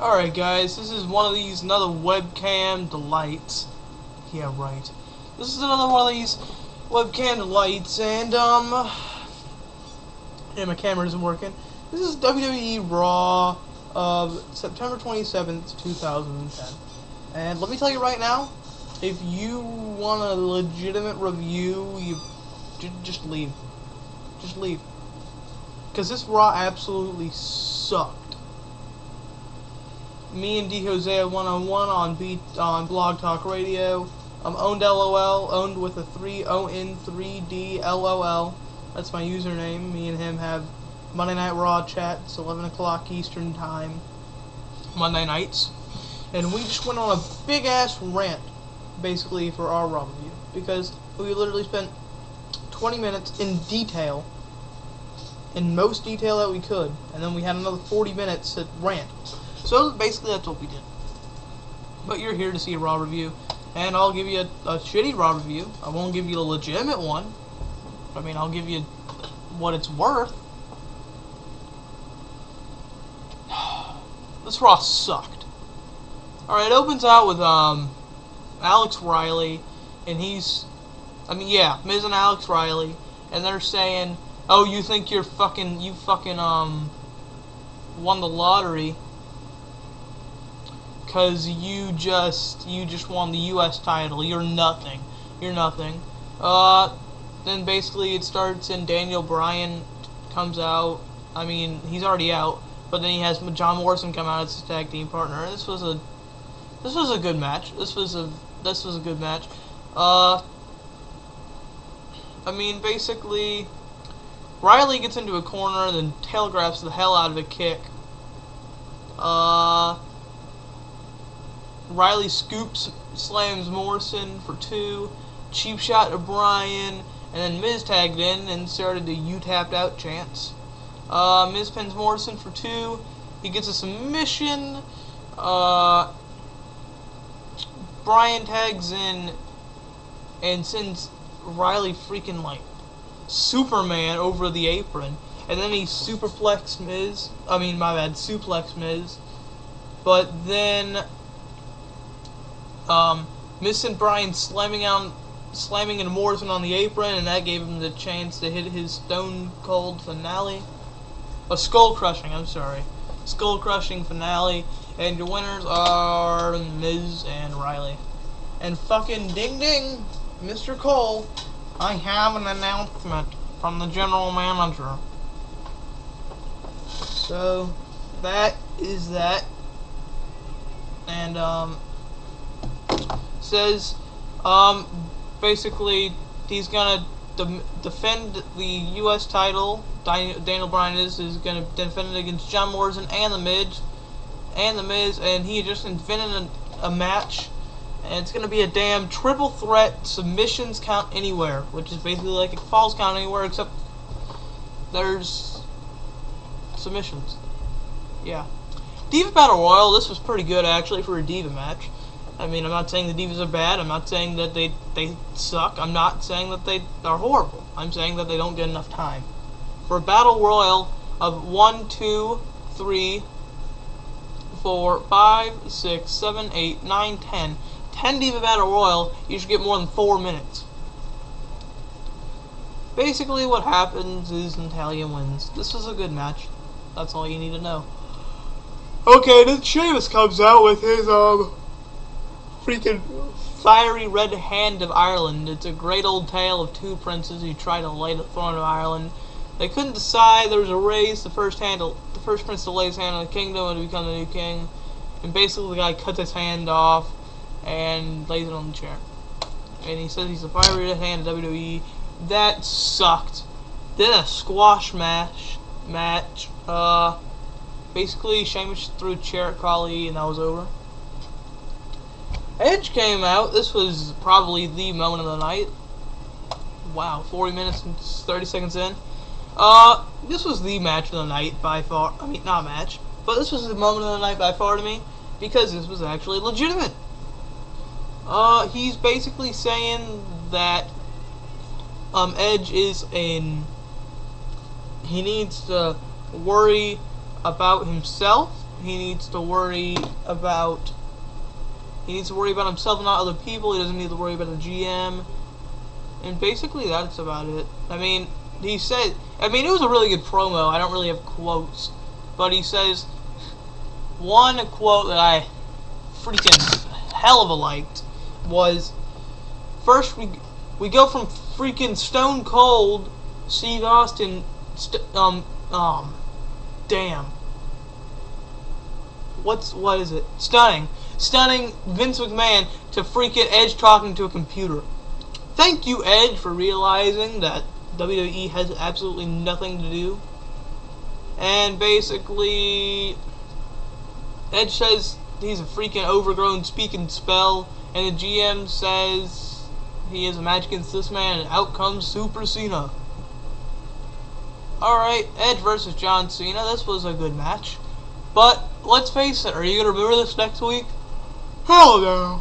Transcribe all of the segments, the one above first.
Alright guys, this is one of these, another webcam delights. Yeah, right. This is another one of these webcam delights, and yeah, my camera isn't working. This is WWE Raw of September 27th, 2010. And let me tell you right now, if you want a legitimate review, you just leave. Just leave. Because this Raw absolutely sucked. Me and D Jose one-on-one on Blog Talk Radio. I'm owned LOL, owned with a 3ON3D LOL. That's my username. Me and him have Monday Night Raw chats, 11 o'clock Eastern Time, Monday nights. And we just went on a big-ass rant, basically, for our Raw review. Because we literally spent 20 minutes in detail, in most detail that we could. And then we had another 40 minutes to rant. So basically that's what we did. But you're here to see a Raw review, and I'll give you a shitty Raw review. I won't give you a legitimate one. I mean, I'll give you what it's worth. This Raw sucked. Alright, it opens out with Alex Riley, and Miz and Alex Riley, and they're saying, "Oh, you think you fucking won the lottery because you just won the U.S. title. You're nothing. You're nothing." Then basically it starts, and Daniel Bryan comes out. I mean, he's already out, but then he has John Morrison come out as his tag team partner. This was a good match. This was a good match. I mean, basically, Riley gets into a corner, then telegraphs the hell out of a kick. Riley slams Morrison for 2, cheap shot to Bryan, and then Miz tagged in and started the "you tapped out" chants. Miz pins Morrison for 2. He gets a submission. Bryan tags in and sends Riley freaking like Superman over the apron, and then he suplex Miz. But then Miz and Bryan slamming into Morrison on the apron, and that gave him the chance to hit his Stone Cold finale. Skull crushing finale, and your winners are Miz and Riley. And fucking ding ding, Mr. Cole, I have an announcement from the general manager. So that is that. And says basically he's gonna defend the U.S. title. Daniel Bryan is gonna defend it against John Morrison and the Miz, and he just invented a match, and it's gonna be a damn triple threat submissions count anywhere, which is basically like a falls count anywhere except there's submissions. Yeah. Diva Battle Royal, this was pretty good actually for a Diva match. I mean, I'm not saying the Divas are bad. I'm not saying that they suck. I'm not saying that they are horrible. I'm saying that they don't get enough time. For a Battle Royal of 1, 2, 3, 4, 5, 6, 7, 8, 9, 10. 10 Diva Battle Royal, you should get more than 4 minutes. Basically what happens is Natalya wins. This was a good match. That's all you need to know. Okay, then Sheamus comes out with his freaking fiery red hand of Ireland. It's a great old tale of two princes who try to lay the throne of Ireland. They couldn't decide. There was a race. The first prince to lay his hand on the kingdom and to become the new king. And basically the guy cuts his hand off and lays it on the chair. And he says he's a fiery red hand of WWE. That sucked. Then a squash match. Basically Sheamus threw a chair at Khali and that was over. Edge came out. This was probably the moment of the night. Wow, 40 minutes and 30 seconds in. This was the match of the night by far. I mean, not match, but this was the moment of the night by far to me because this was actually legitimate. He's basically saying that Edge is he needs to worry about himself he needs to worry about himself and not other people. He doesn't need to worry about the GM. And basically that's about it. I mean, he said, I mean, it was a really good promo. I don't really have quotes. But he says, one quote that I freaking hell of a liked was, first we go from freaking Stone Cold Steve Austin, damn. What is it? Stunning Vince McMahon to freaking Edge talking to a computer. Thank you, Edge, for realizing that WWE has absolutely nothing to do. And basically, Edge says he's a freaking overgrown speaking spell, and the GM says he is a match against this man, and out comes Super Cena. Alright, Edge versus John Cena. This was a good match. But, let's face it, are you going to remember this next week? Hell no.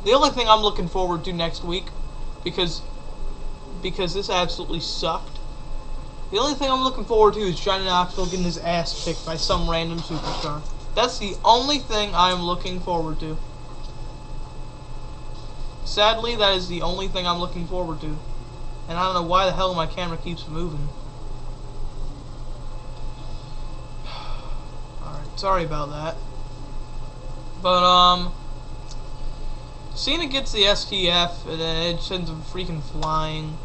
The only thing I'm looking forward to next week, because this absolutely sucked, the only thing I'm looking forward to is Johnny Knoxville getting his ass kicked by some random superstar. That's the only thing I'm looking forward to. Sadly, that is the only thing I'm looking forward to. And I don't know why the hell my camera keeps moving. Alright, sorry about that. But, Cena gets the STF, and then Edge sends him freaking flying.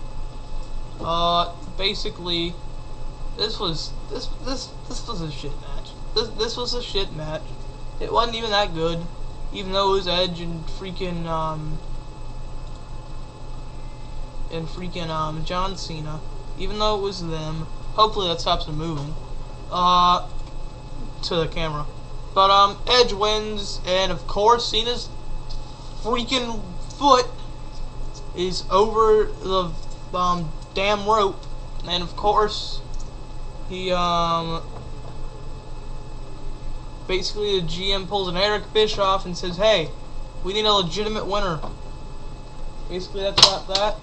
Basically, this was a shit match. This was a shit match. It wasn't even that good, even though it was Edge and freaking John Cena. Even though it was them. Hopefully that stops them moving. To the camera. But Edge wins, and of course Cena's freaking foot is over the damn rope, and of course he basically the GM pulls an Eric Bischoff and says, hey, we need a legitimate winner. Basically that's about that,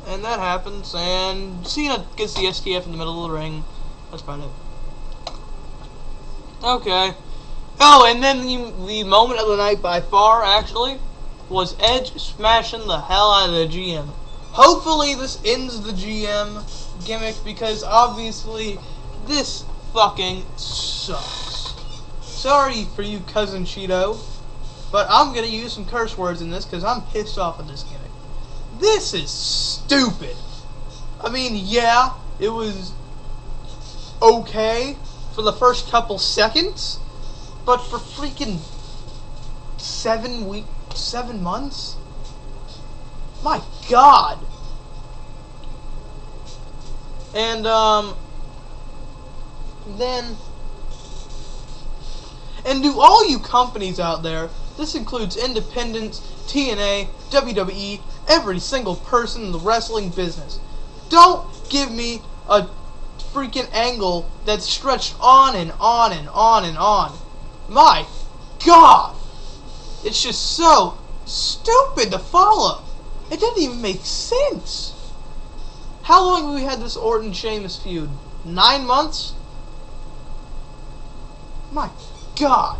and that happens, and Cena gets the STF in the middle of the ring. That's about it. Okay. Oh, and then the moment of the night by far, actually, was Edge smashing the hell out of the GM. Hopefully this ends the GM gimmick, because obviously this fucking sucks. Sorry for you, Cousin Cheeto, but I'm gonna use some curse words in this because I'm pissed off at this gimmick. This is stupid. I mean, yeah, it was okay for the first couple seconds, but for freaking 7 months? My God. And, and to all you companies out there, this includes independents, TNA, WWE, every single person in the wrestling business. Don't give me a freaking angle that's stretched on and on and on and on. My God! It's just so stupid to follow. It doesn't even make sense. How long have we had this Orton-Sheamus feud? 9 months? My God.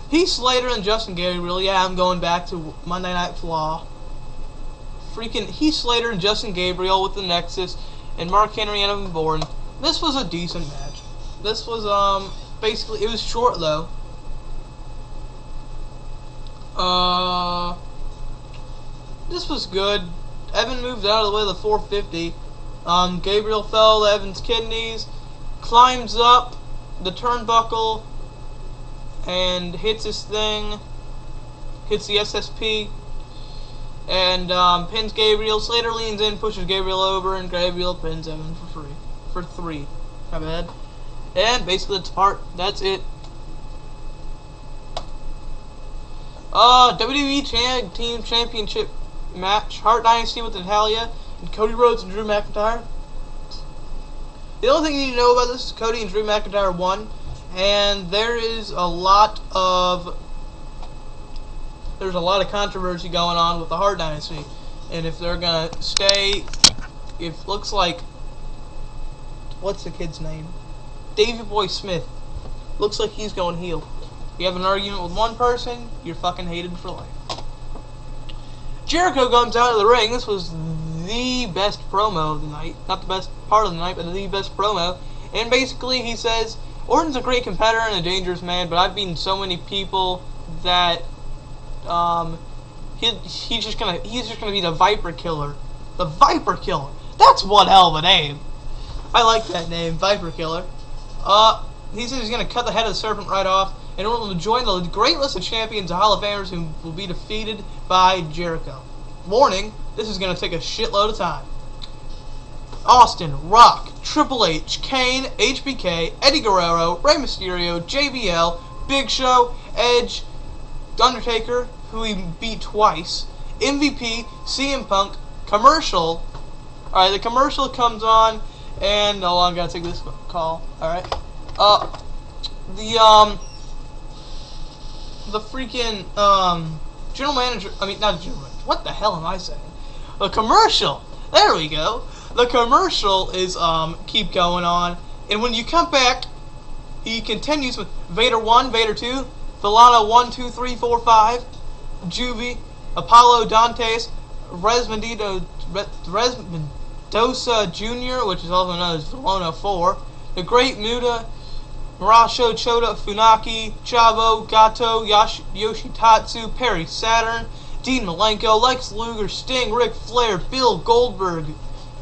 Heath Slater and Justin Gabriel. Yeah, I'm going back to Monday Night Flaw. Freaking Heath Slater and Justin Gabriel with the Nexus and Mark Henry and Evan Bourne. This was a decent match. This was, basically, it was short though. This was good. Evan moved out of the way of the 450. Gabriel fell to Evan's kidneys, climbs up the turnbuckle, and hits his thing, hits the SSP, and pins Gabriel. Slater leans in, pushes Gabriel over, and Gabriel pins Evan for 3. My bad. And basically that's it. WWE Tag Team Championship match. Hart Dynasty with Natalia and Cody Rhodes and Drew McIntyre. The only thing you need to know about this is Cody and Drew McIntyre won, and there's a lot of controversy going on with the Hart Dynasty, and if they're gonna stay, it looks like what's the kid's name? Davey Boy Smith. Looks like he's going heel. You have an argument with one person, you're fucking hated for life. Jericho comes out of the ring. This was the best promo of the night. Not the best part of the night, but the best promo. And basically he says, Orton's a great competitor and a dangerous man, but I've beaten so many people that he's just gonna be the Viper Killer. The Viper Killer. That's one hell of a name. I like that name, Viper Killer. He says he's gonna cut the head of the serpent right off, and Orton will join the great list of champions and Hall of Famers who will be defeated by Jericho. Warning, this is gonna take a shitload of time. Austin, Rock, Triple H, Kane, HBK, Eddie Guerrero, Rey Mysterio, JBL, Big Show, Edge, Undertaker, who he beat twice, MVP, CM Punk, commercial. Alright, the commercial comes on, and hold on, I gotta take this call. Alright. The freaking, general manager, not general manager, what the hell am I saying? The commercial! There we go! The commercial is, keep going on, and when you come back, he continues with Vader 1, Vader 2, Villano 1, 2, 3, 4, 5, Juvie, Apollo Dantes, Resmendoza Jr., which is also known as Villano 4, The Great Muta, Murasho Choda, Funaki, Chavo, Gato, Yoshitatsu, Perry Saturn, Dean Malenko, Lex Luger, Sting, Ric Flair, Bill Goldberg,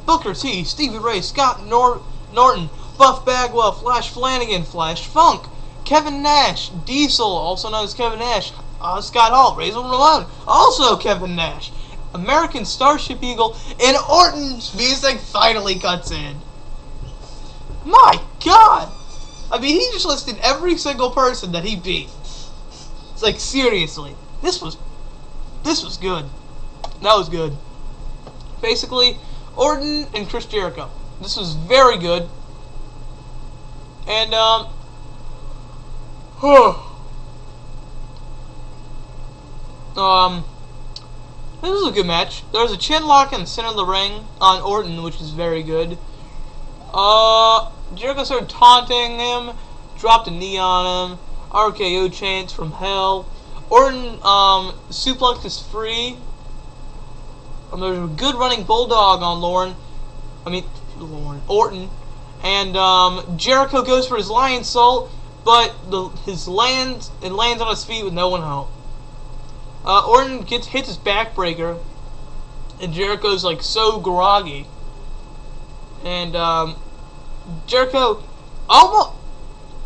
Booker T, Stevie Ray, Scott Norton, Buff Bagwell, Flash Flanagan, Flash Funk, Kevin Nash, Diesel, also known as Kevin Nash, Scott Hall, Razor Ramon, also Kevin Nash, American Starship Eagle, and Orton's music finally cuts in. My God! I mean, he just listed every single person that he beat. It's like, seriously, this was good. That was good. Basically, Orton and Chris Jericho. This was very good. And, this was a good match. There was a chin lock in the center of the ring on Orton, which is very good. Jericho started taunting him, dropped a knee on him, RKO chants from hell. Orton, suplex is free. There's a good running bulldog on Orton. And, Jericho goes for his lion salt, but it lands on his feet with no one home. Orton hits his backbreaker, and Jericho's like so groggy. And, Jericho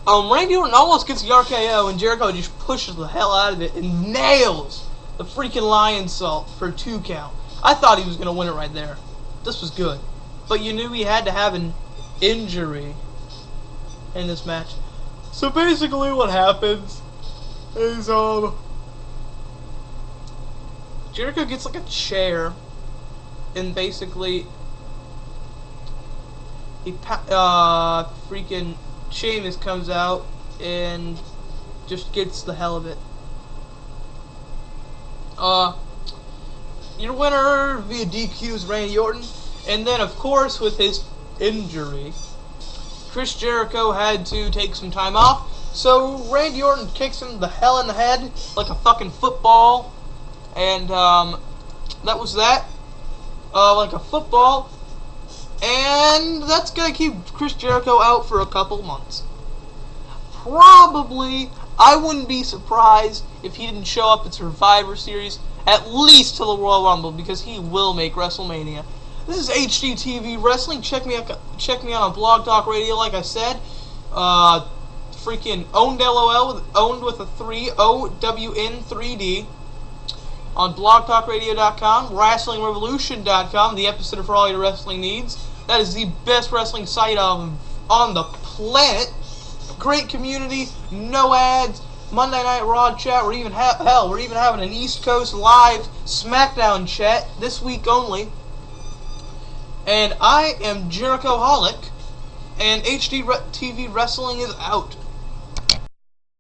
Randy Orton almost gets the RKO, and Jericho just pushes the hell out of it and nails the freaking lion salt for a 2 count. I thought he was going to win it right there. This was good. But you knew he had to have an injury in this match. So basically what happens is, Jericho gets like a chair, and basically freaking Sheamus comes out and just gets the hell of it. Your winner via DQ is Randy Orton, and then of course with his injury, Chris Jericho had to take some time off, so Randy Orton kicks him the hell in the head like a fucking football, and that was that, like a football. And that's going to keep Chris Jericho out for a couple months. Probably, I wouldn't be surprised if he didn't show up at Survivor Series, at least to the Royal Rumble, because he will make WrestleMania. This is HDTV Wrestling. Check me out on Blog Talk Radio, like I said. Freaking Owned LOL, owned with a 3, OWN3D. On blogtalkradio.com, WrestlingRevolution.com, the epicenter for all your wrestling needs. That is the best wrestling site on the planet. Great community, no ads, Monday Night Raw chat. We're even having an East Coast live SmackDown chat this week only. And I am Jerichoholic, and HDTV Wrestling is out.